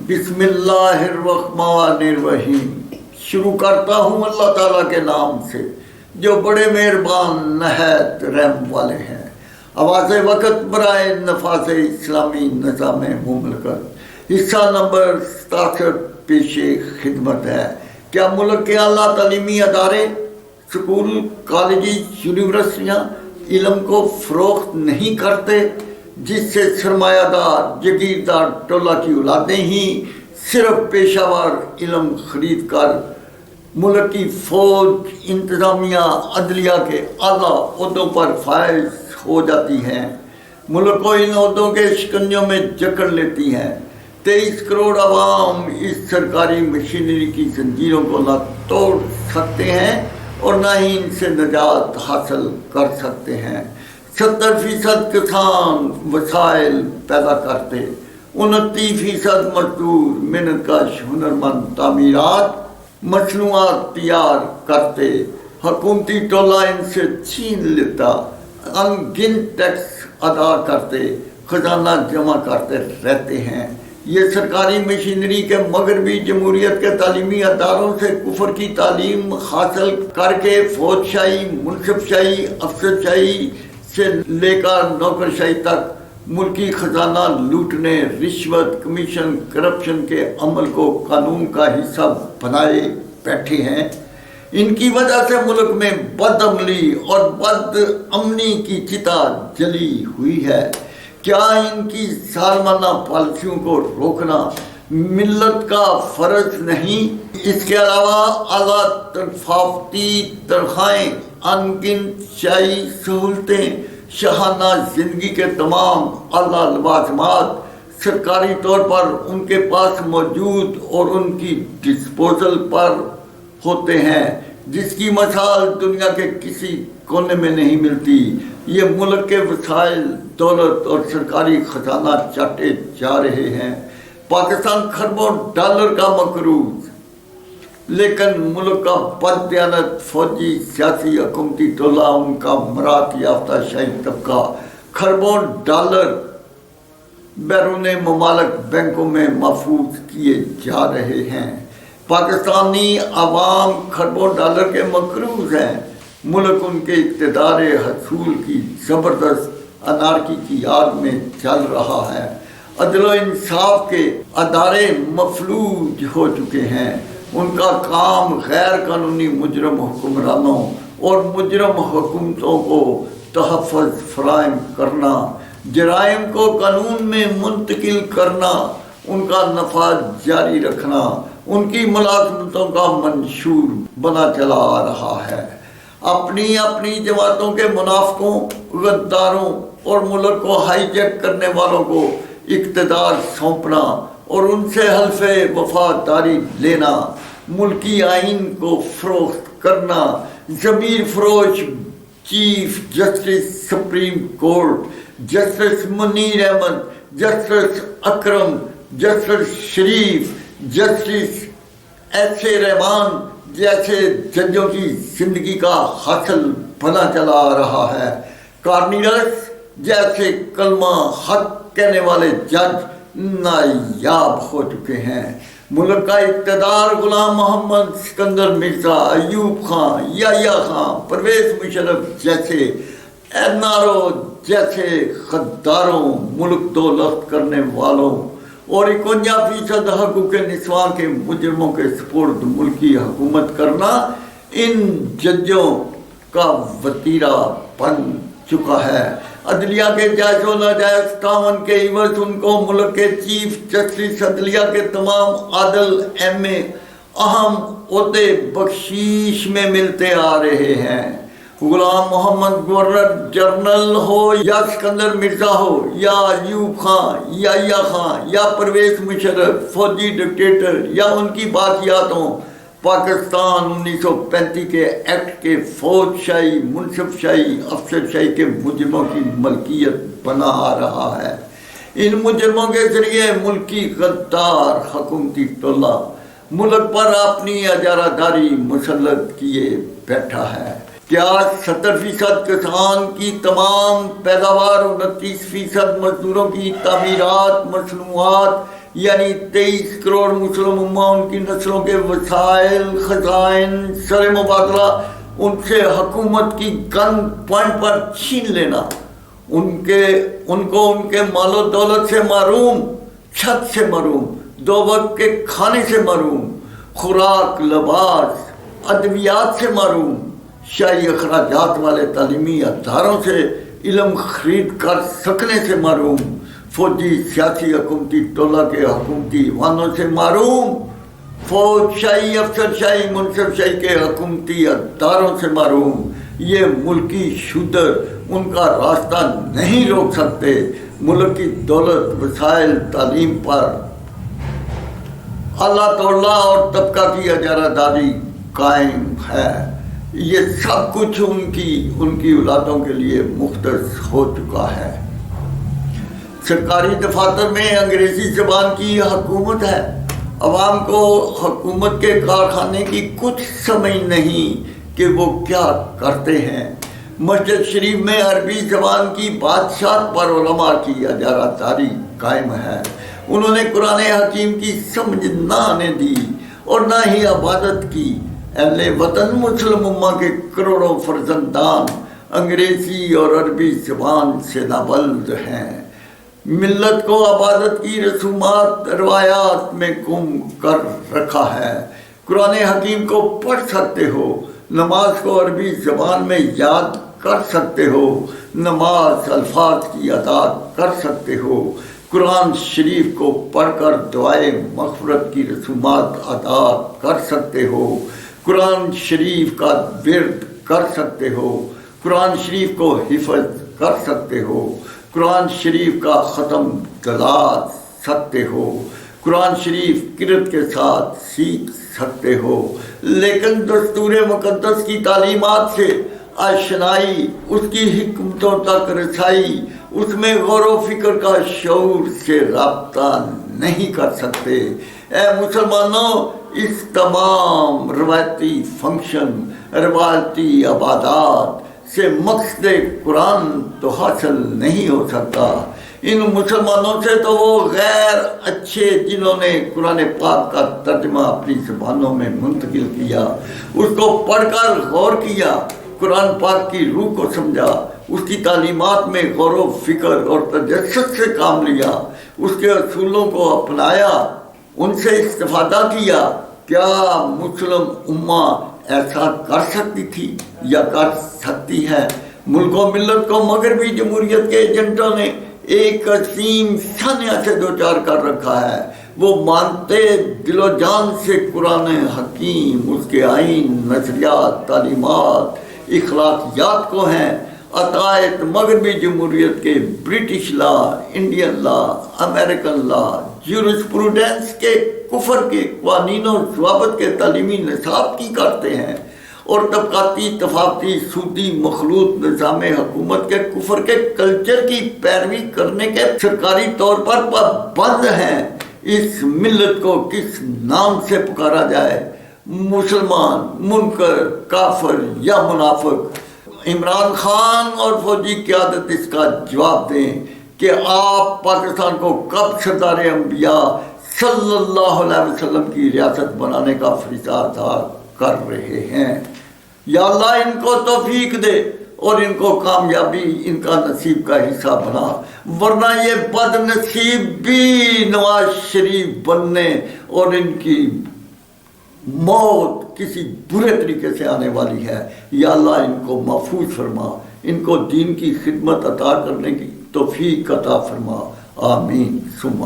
بسم اللہ الرحمن الرحیم۔ شروع کرتا ہوں اللہ تعالیٰ کے نام سے جو بڑے مہربان نہایت رحم والے ہیں۔ آواز وقت برائے نفاذ اسلامی نظام مملکت حصہ نمبر 67 پیش خدمت ہے۔ کیا ملک کے اعلیٰ تعلیمی ادارے، سکول، کالجز، یونیورسٹیاں علم کو فروخت نہیں کرتے، جس سے سرمایہ دار جگیردار ٹولہ کی اولادیں ہی صرف پیشہ ور علم خرید کر ملک کی فوج، انتظامیہ، عدلیہ کے اعلیٰ عہدوں پر فائز ہو جاتی ہیں، ملک کو ان عہدوں کے شکنجوں میں جکڑ لیتی ہیں۔ 23 کروڑ عوام اس سرکاری مشینری کی زنجیروں کو نہ توڑ سکتے ہیں اور نہ ہی ان سے نجات حاصل کر سکتے ہیں۔ 70% کسان وسائل پیدا کرتے، 29% مزدور محنت کش ہنرمند تعمیرات مصنوعات تیار کرتے، حکومتی ٹولہ ان سے چھین لیتا، ان گنت ٹیکس ادا کرتے، خزانہ جمع کرتے رہتے ہیں۔ یہ سرکاری مشینری کے مغربی جمہوریت کے تعلیمی اداروں سے کفر کی تعلیم حاصل کر کے فوج شاہی، منصب شاہی، افسر شاہی سے لے کر نوکر شاہی تک ملکی خزانہ لوٹنے، رشوت، کمیشن، کرپشن کے عمل کو قانون کا حصہ بنائے بیٹھے ہیں۔ ان کی وجہ سے ملک میں بد عملی اور بد امنی کی چتا جلی ہوئی ہے۔ کیا ان کی ظالمانہ پالیسیوں کو روکنا ملت کا فرض نہیں؟ اس کے علاوہ اعلیٰ ثقافتی تنخواہیں، ان گنت شاہی سہولتیں، شاہانہ زندگی کے تمام اعلیٰ لوازمات سرکاری طور پر ان کے پاس موجود اور ان کی ڈسپوزل پر ہوتے ہیں، جس کی مثال دنیا کے کسی کونے میں نہیں ملتی۔ یہ ملک کے وسائل، دولت اور سرکاری خزانہ چاٹے جا رہے ہیں۔ پاکستان کھربوں ڈالر کا مقروض، لیکن ملک کا بددیانت فوجی، سیاسی، حکومتی ٹولہ، ان کا مراد یافتہ شاہی طبقہ کھربوں ڈالر بیرون ممالک بینکوں میں محفوظ کیے جا رہے ہیں۔ پاکستانی عوام کھربوں ڈالر کے مقروض ہیں۔ ملک ان کے اقتدار حصول کی زبردست انارکی کی آگ میں چل رہا ہے۔ عدل و انصاف کے ادارے مفلوج ہو چکے ہیں۔ ان کا کام غیر قانونی مجرم حکمرانوں اور مجرم حکومتوں کو تحفظ فراہم کرنا، جرائم کو قانون میں منتقل کرنا، ان کا نفاذ جاری رکھنا، ان کی ملازمتوں کا منشور بنا چلا آ رہا ہے۔ اپنی اپنی جماعتوں کے منافقوں، غداروں اور ملک کو ہائی جیک کرنے والوں کو اقتدار سونپنا اور ان سے حلف وفاداری لینا، ملکی آئین کو فروخت کرنا، ضمیر فروش chief justice supreme court justice Munir Ahmed, justice Akram, justice Sharif, justice S A Rahman جیسے ججوں کی زندگی کا حاصل بنا چلا آ رہا ہے۔ کارنیلس جیسے کلمہ حق کہنے والے جج نایاب ہو چکے ہیں۔ ملک کا اقتدار غلام محمد سکندر مرزا، ایوب خان، یحییٰ خان، پرویز مشرف جیسے این آر او جیسے غداروں، ملک دولت کرنے والوں اور 51% حقوق نسواں کے مجرموں کے سپرد ملکی حکومت کرنا ان ججوں کا وتیرہ بن چکا ہے۔ عدلیہ کے جائز و ناجائز تعاون کے عوض ان کو ملک کے چیف جسٹس عدلیہ کے تمام عادل اہم عہدے بخشش میں ملتے آ رہے ہیں۔ غلام محمد گورنر جنرل ہو یا سکندر مرزا ہو یا ایوب خان، یحییٰ خان یا پرویز مشرف، فوجی ڈکٹیٹر یا ان کی باقیات ہوں، پاکستان 1935 کے ایکٹ کے فوج شاہی، منصب شاہی، افسر شاہی کے مجرموں کی ملکیت بنا آ رہا ہے۔ ان مجرموں کے ذریعے ملکی غدار حکومتی ٹولہ ملک پر اپنی اجارہ داری مسلط کیے بیٹھا ہے۔ کیا 70% کسان کی تمام پیداوار، 29% مزدوروں کی تعمیرات، مصنوعات، یعنی 23 کروڑ مسلم امہ، ان کی نسلوں کے وسائل، خزائن، سر مبادلہ، ان سے حکومت کی گن پوائنٹ پر چھین لینا، ان کو ان کے مال و دولت سے محروم، چھت سے محروم، 2 وقت کے کھانے سے محروم، خوراک، لباس، ادویات سے محروم، شاہی اخراجات والے تعلیمی اداروں سے علم خرید کر سکنے سے محروم، فوجی، سیاسی، حکومتی ٹولہ کے حکومتی ایوانوں سے محروم، فوج شاہی، افسر شاہی، منصب شاہی کے حکومتی اداروں سے محروم، یہ ملکی شودر ان کا راستہ نہیں روک سکتے۔ ملک کی دولت، وسائل، تعلیم پر اللہ تعالیٰ اور طبقہ کی اجارہ داری قائم ہے۔ یہ سب کچھ ان کی اولادوں کے لیے مختص ہو چکا ہے۔ سرکاری دفاتر میں انگریزی زبان کی حکومت ہے، عوام کو حکومت کے کارخانے کی کچھ سمجھ نہیں کہ وہ کیا کرتے ہیں۔ مسجد شریف میں عربی زبان کی بادشاہت پر علماء کی اجارہ داری قائم ہے۔ انہوں نے قرآن حکیم کی سمجھ نہ آنے دی اور نہ ہی عبادت کی۔ اہل وطن مسلم امہ کے کروڑوں فرزندان انگریزی اور عربی زبان سے نابلد ہیں۔ ملت کو عبادت کی رسومات، روایات میں گم کر رکھا ہے۔ قرآن حکیم کو پڑھ سکتے ہو، نماز کو عربی زبان میں یاد کر سکتے ہو، نماز الفاظ کی ادا کر سکتے ہو، قرآن شریف کو پڑھ کر دعائے مغفرت کی رسومات ادا کر سکتے ہو، قرآن شریف کا ورد کر سکتے ہو، قرآن شریف کو حفظ کر سکتے ہو، قرآن شریف کا ختم دلا سکتے ہو، قرآن شریف قرت کے ساتھ سیکھ سکتے ہو، لیکن دستور مقدس کی تعلیمات سے آشنائی، اس کی حکمتوں تک رسائی، اس میں غور و فکر کا شعور سے رابطہ نہیں کر سکتے۔ اے مسلمانوں، اس تمام روایتی فنکشن، روایتی عبادات سے مقصد قرآن تو حاصل نہیں ہو سکتا۔ ان مسلمانوں سے تو وہ غیر اچھے جنہوں نے قرآن پاک کا ترجمہ اپنی زبانوں میں منتقل کیا، اس کو پڑھ کر غور کیا، قرآن پاک کی روح کو سمجھا، اس کی تعلیمات میں غور و فکر اور تجسس سے کام لیا، اس کے اصولوں کو اپنایا، ان سے استفادہ کیا، کیا مسلم امہ ایسا کر سکتی تھی یا کر سکتی ہے؟ ملک و ملت کو مغربی جمہوریت کے ایجنٹوں نے ایک عظیم سانحہ سے دوچار کر رکھا ہے۔ وہ مانتے دل و جان سے قرآن حکیم، اس کے آئین، نظریات، تعلیمات، اخلاقیات کو ہیں، عقائد مغربی جمہوریت کے British law, Indian law, American لا، جورسپروڈنس کے کفر کے قوانین و ضوابط کے تعلیمی نصاب کی کرتے ہیں، اور طبقاتی، طفافتی، سودی مخلوط نظام حکومت کے کفر کے کلچر کی پیروی کرنے کے سرکاری طور پر پابند ہیں۔ اس ملت کو کس نام سے پکارا جائے؟ مسلمان، منکر، کافر یا منافق؟ عمران خان اور فوجی قیادت اس کا جواب دیں کہ آپ پاکستان کو کب سردار انبیاء صلی اللہ علیہ وسلم کی ریاست بنانے کا فریضہ ادا کر رہے ہیں۔ یا اللہ ان کو توفیق دے اور ان کو کامیابی ان کا نصیب کا حصہ بنا، ورنہ یہ بد نصیب بھی نواز شریف بننے اور ان کی موت کسی برے طریقے سے آنے والی ہے۔ یا اللہ ان کو محفوظ فرما، ان کو دین کی خدمت عطا کرنے کی توفیق عطا فرما، آمین ثم